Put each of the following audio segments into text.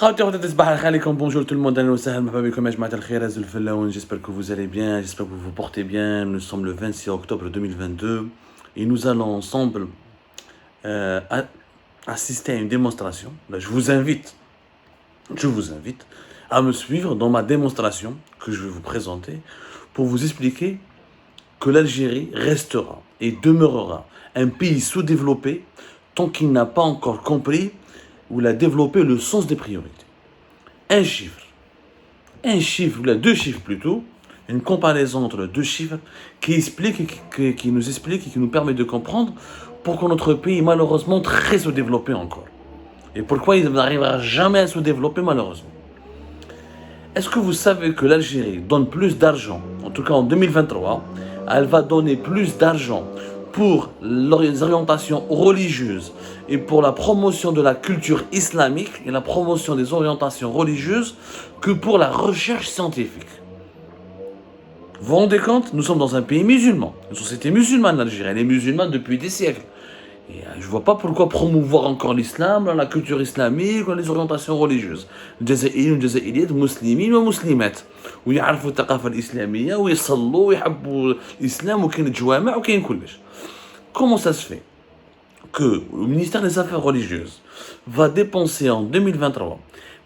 Bonjour tout le monde, j'espère que vous allez bien, j'espère que vous vous portez bien. Nous sommes le 26 octobre 2022 et nous allons ensemble assister à une démonstration. Là, je vous invite à me suivre dans ma démonstration que je vais vous présenter pour vous expliquer que l'Algérie restera et demeurera un pays sous-développé tant qu'il n'a pas encore compris ou a développé le sens des priorités. Un chiffre, ou deux chiffres plutôt, une comparaison entre deux chiffres qui nous explique et qui nous permet de comprendre pourquoi notre pays est malheureusement très sous-développé encore. Et pourquoi il n'arrivera jamais à se développer malheureusement. Est-ce que vous savez que l'Algérie donne plus d'argent, en tout cas en 2023, elle va donner plus d'argent pour les orientations religieuses et pour la promotion de la culture islamique et la promotion des orientations religieuses que pour la recherche scientifique. Vous vous rendez compte? Nous sommes dans un pays musulman, une société musulmane l'Algérie, elle est musulmane depuis des siècles. Et je ne vois pas pourquoi promouvoir encore l'islam, la culture islamique, les orientations religieuses. الجزائريين والجزائريات مسلمين ومسلمات ويعرفوا الثقافة الإسلامية ويصلوا ويحبوا الإسلام وكاين الجوامع وكاين كلش. Comment ça se fait que le ministère des Affaires religieuses va dépenser en 2023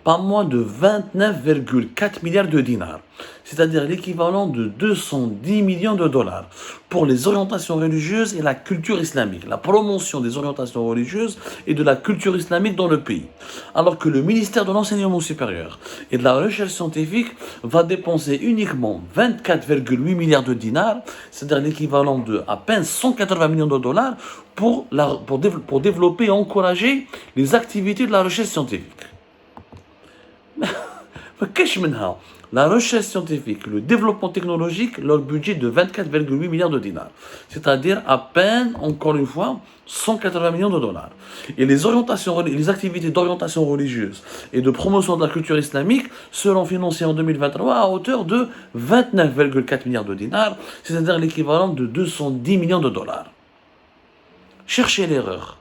pas moins de 29,4 milliards de dinars, c'est-à-dire l'équivalent de 210 millions de dollars, pour les orientations religieuses et la culture islamique, la promotion des orientations religieuses et de la culture islamique dans le pays. Alors que le ministère de l'Enseignement supérieur et de la Recherche scientifique va dépenser uniquement 24,8 milliards de dinars, c'est-à-dire l'équivalent de à peine 180 millions de dollars, pour développer et encourager les activités de la recherche scientifique. La recherche scientifique, le développement technologique, leur budget de 24,8 milliards de dinars. C'est-à-dire à peine, encore une fois, 180 millions de dollars. Et les activités d'orientation religieuse et de promotion de la culture islamique seront financées en 2023 à hauteur de 29,4 milliards de dinars, c'est-à-dire l'équivalent de 210 millions de dollars. Cherchez l'erreur.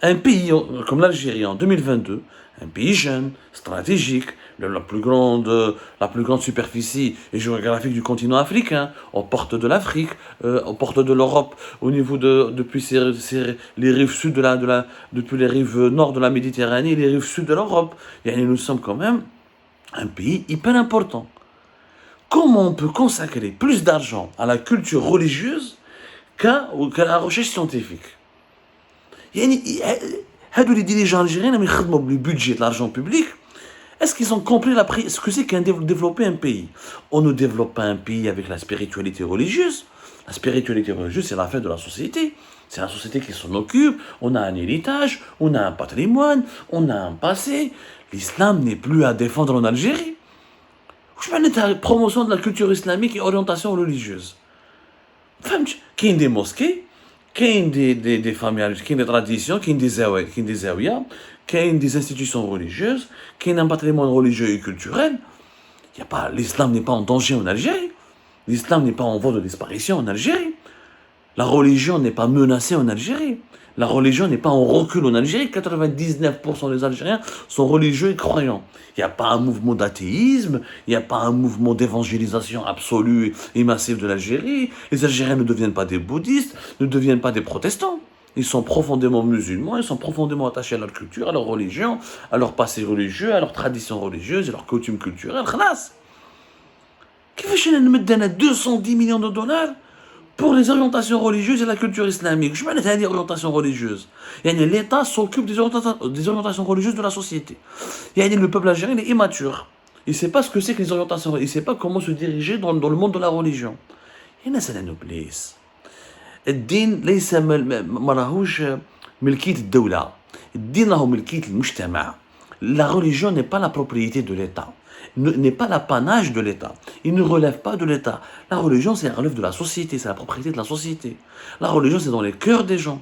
Un pays comme l'Algérie en 2022, un pays jeune, stratégique, la plus grande superficie géographique du continent africain, aux portes de l'Afrique, aux portes de l'Europe, au niveau depuis les rives sud depuis les rives nord de la Méditerranée et les rives sud de l'Europe. Et nous sommes quand même un pays hyper important. Comment on peut consacrer plus d'argent à la culture religieuse qu'à la recherche scientifique? Les dirigeants algériens qui ont le budget de l'argent public, est-ce qu'ils ont compris ce que c'est qu'un développer un pays? On ne développe pas un pays avec la spiritualité religieuse. La spiritualité religieuse, c'est la fête de la société. C'est la société qui s'en occupe. On a un héritage, on a un patrimoine, on a un passé. L'islam n'est plus à défendre en Algérie. Je parle de la promotion de la culture islamique et orientation religieuse. Qui ont des mosquées, qui ont des familles, qui ont des traditions, qui ont des zawiyas, qui ont des institutions religieuses, qui ont un patrimoine religieux et culturel. L'islam n'est pas en danger en Algérie. L'islam n'est pas en voie de disparition en Algérie. La religion n'est pas menacée en Algérie. La religion n'est pas en recul en Algérie. 99% des Algériens sont religieux et croyants. Il n'y a pas un mouvement d'athéisme, il n'y a pas un mouvement d'évangélisation absolue et massive de l'Algérie. Les Algériens ne deviennent pas des bouddhistes, ne deviennent pas des protestants. Ils sont profondément musulmans, ils sont profondément attachés à leur culture, à leur religion, à leur passé religieux, à leurs traditions religieuses, à leurs coutumes culturelles. Khalas. Qu'est-ce que nous donne 210 millions de dollars pour les orientations religieuses et la culture islamique? Je ne sais pas les orientations religieuses. L'État s'occupe des orientations religieuses de la société. Le peuple algérien est immature. Il ne sait pas ce que c'est que les orientations religieuses. Il ne sait pas comment se diriger dans le monde de la religion. Il y a des noblesse. الدين ليس مراهوش ملكية الدولة. الدين له ملكية المجتمع. La religion n'est pas la propriété de l'État, n'est pas l'apanage de l'État. Il ne relève pas de l'État. La religion, c'est relève de la société, c'est la propriété de la société. La religion, c'est dans les cœurs des gens.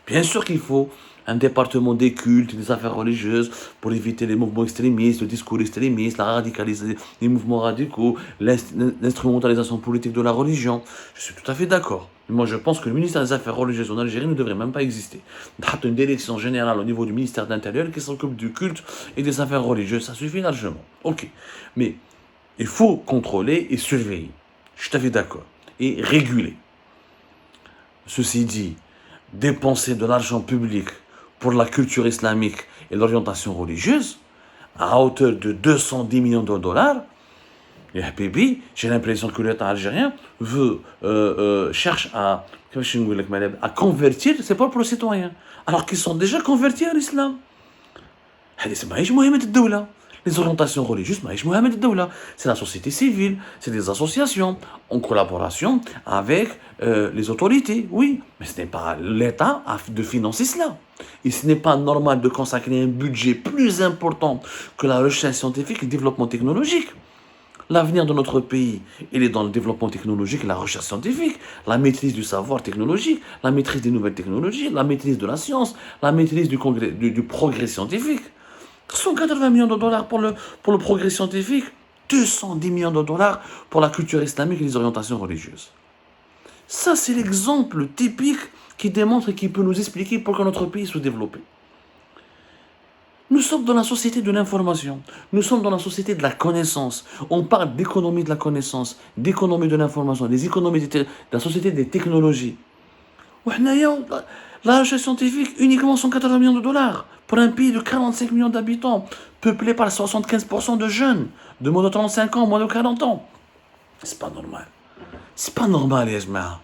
Bien sûr qu'il faut un département des cultes, des affaires religieuses, pour éviter les mouvements extrémistes, le discours extrémiste, la radicalisation, les mouvements radicaux, l'instrumentalisation politique de la religion. Je suis tout à fait d'accord. Moi, je pense que le ministère des Affaires religieuses en Algérie ne devrait même pas exister. Il y a une direction générale au niveau du ministère de l'Intérieur qui s'occupe du culte et des affaires religieuses. Ça suffit largement. Ok. Mais il faut contrôler et surveiller. Je suis tout à fait d'accord. Et réguler. Ceci dit, dépenser de l'argent public pour la culture islamique et l'orientation religieuse à hauteur de 210 millions de dollars, et Habibi, j'ai l'impression que l'État algérien cherche à convertir ses propres citoyens, alors qu'ils sont déjà convertis à l'islam. Les orientations religieuses, c'est la société civile, c'est des associations en collaboration avec les autorités, oui, mais ce n'est pas l'État de financer cela. Et ce n'est pas normal de consacrer un budget plus important que la recherche scientifique et le développement technologique. L'avenir de notre pays, il est dans le développement technologique et la recherche scientifique, la maîtrise du savoir technologique, la maîtrise des nouvelles technologies, la maîtrise de la science, la maîtrise du progrès scientifique. 180 millions de dollars pour le progrès scientifique, 210 millions de dollars pour la culture islamique et les orientations religieuses. Ça, c'est l'exemple typique qui démontre et qui peut nous expliquer pourquoi notre pays se développe. Nous sommes dans la société de l'information. Nous sommes dans la société de la connaissance. On parle d'économie de la connaissance, d'économie de l'information, des économies de la société des technologies. La recherche scientifique, uniquement 180 millions de dollars pour un pays de 45 millions d'habitants, peuplé par 75% de jeunes, de moins de 35 ans, moins de 40 ans. C'est pas normal. C'est pas normal, les gens.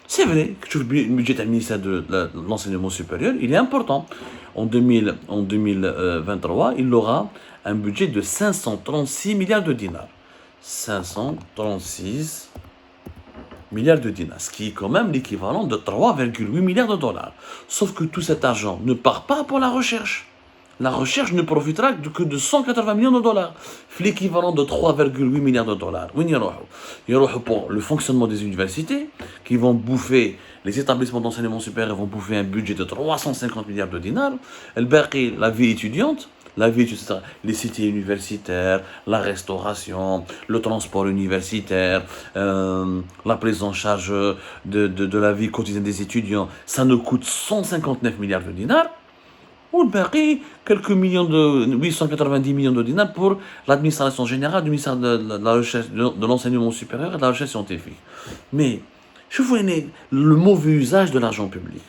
C'est vrai que le budget du ministère de l'enseignement supérieur, il est important. En 2023, il aura un budget de 536 milliards de dinars. 536 milliards de dinars, ce qui est quand même l'équivalent de 3,8 milliards de dollars. Sauf que tout cet argent ne part pas pour la recherche. La recherche ne profitera que de 180 millions de dollars, l'équivalent de 3,8 milliards de dollars. Il y aura pour le fonctionnement des universités, qui vont bouffer, les établissements d'enseignement supérieur vont bouffer un budget de 350 milliards de dinars. La vie étudiante, les cités universitaires, la restauration, le transport universitaire, la prise en charge de la vie quotidienne des étudiants, ça nous coûte 159 milliards de dinars. Ou le Bari, quelques millions 890 millions de dinars pour l'administration générale du ministère de l'enseignement supérieur et de la recherche scientifique. Mais, je vois le mauvais usage de l'argent public.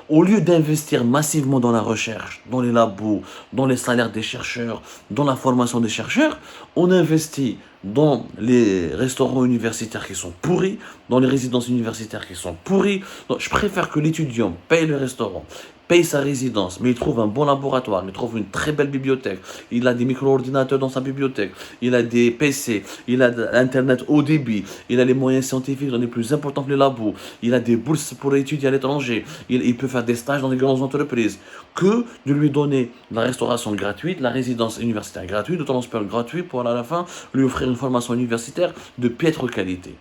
Au lieu d'investir massivement dans la recherche, dans les labos, dans les salaires des chercheurs, dans la formation des chercheurs, on investit dans les restaurants universitaires qui sont pourris, dans les résidences universitaires qui sont pourries. Donc, je préfère que l'étudiant paye le restaurant, paye sa résidence, mais il trouve un bon laboratoire, il trouve une très belle bibliothèque, il a des micro-ordinateurs dans sa bibliothèque, il a des PC, il a Internet haut débit, il a les moyens scientifiques dans les plus importants que les labos, il a des bourses pour étudier à l'étranger, il peut faire des stages dans des grandes entreprises, que de lui donner la restauration gratuite, la résidence universitaire gratuite, le transport gratuit pour à la fin lui offrir une formation universitaire de piètre qualité.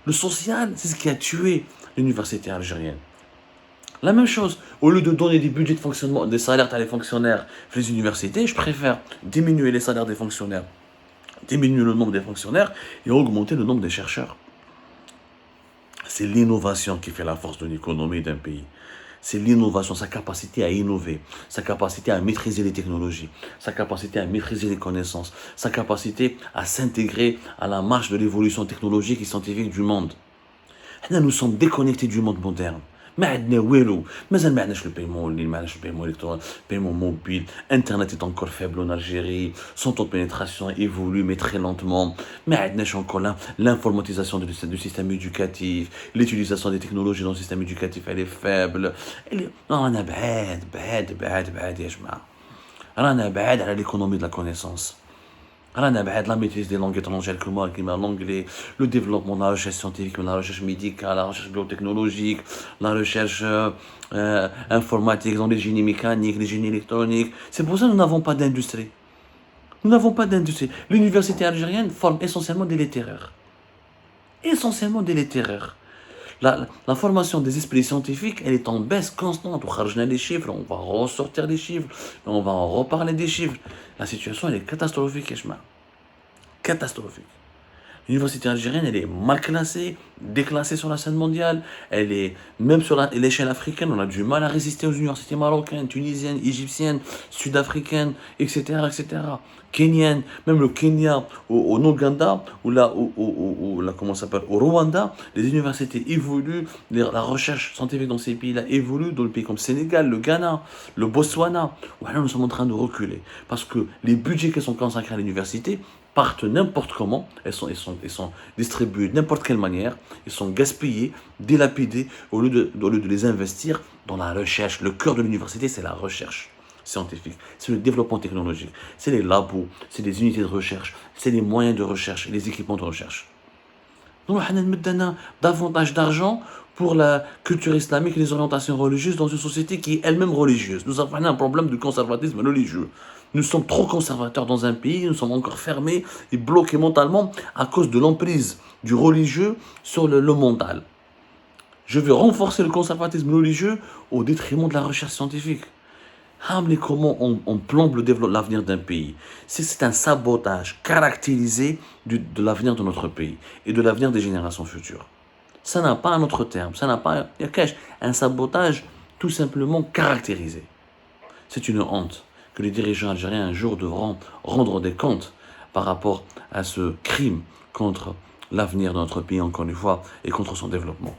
Le social, c'est ce qui a tué l'université algérienne. La même chose, au lieu de donner des budgets de fonctionnement, des salaires à les fonctionnaires pour les universités, je préfère diminuer les salaires des fonctionnaires, diminuer le nombre des fonctionnaires et augmenter le nombre des chercheurs. C'est l'innovation qui fait la force de l'économie d'un pays. C'est l'innovation, sa capacité à innover, sa capacité à maîtriser les technologies, sa capacité à maîtriser les connaissances, sa capacité à s'intégrer à la marche de l'évolution technologique et scientifique du monde. Nous sommes déconnectés du monde moderne. ما عندنا والو مازال ما عندناش البايمون اللي ما عندناش البايمون الكتروني البايمون موبيل internet est encore faible en Algérie son taux de pénétration évolue mais très lentement ما عندناش encore l'informatisation du système éducatif l'utilisation des technologies dans le système éducatif elle est faible رانا بعاد يا جماعه رانا بعاد على l'économie de la connaissance. La maîtrise des langues étrangères comme l'anglais, le développement de la recherche scientifique, la recherche médicale, la recherche biotechnologique, la recherche informatique dans les génies mécaniques, les génies électroniques. C'est pour ça que nous n'avons pas d'industrie. Nous n'avons pas d'industrie. L'université algérienne forme essentiellement des littéraires. La formation des esprits scientifiques, elle est en baisse constante. On a les chiffres, on va ressortir les chiffres, on va en reparler des chiffres. La situation, elle est catastrophique, Catastrophique. L'université algérienne, elle est mal classée, déclassée sur la scène mondiale. Elle est, même sur l'échelle africaine, on a du mal à résister aux universités marocaines, tunisiennes, égyptiennes, sud-africaines, etc., etc. Kenyanes, même le Kenya, au Ouganda, comment ça s'appelle, au Rwanda, les universités évoluent, la recherche scientifique dans ces pays-là évolue, dans le pays comme le Sénégal, le Ghana, le Botswana. Voilà, nous sommes en train de reculer. Parce que les budgets qui sont consacrés à l'université partent n'importe comment, elles sont distribuées de n'importe quelle manière, ils sont gaspillés, dilapidés, au lieu de les investir dans la recherche. Le cœur de l'université, c'est la recherche scientifique, c'est le développement technologique, c'est les labos, c'est les unités de recherche, c'est les moyens de recherche, les équipements de recherche. Nous, on a davantage d'argent pour la culture islamique et les orientations religieuses dans une société qui est elle-même religieuse. Nous avons un problème de conservatisme religieux. Nous sommes trop conservateurs dans un pays, nous sommes encore fermés et bloqués mentalement à cause de l'emprise du religieux sur le mental. Je veux renforcer le conservatisme religieux au détriment de la recherche scientifique. Ramblez comment on plombe l'avenir d'un pays. C'est un sabotage caractérisé de l'avenir de notre pays et de l'avenir des générations futures. Ça n'a pas un autre terme, ça n'a pas un sabotage tout simplement caractérisé. C'est une honte que les dirigeants algériens un jour devront rendre des comptes par rapport à ce crime contre l'avenir de notre pays, encore une fois, et contre son développement.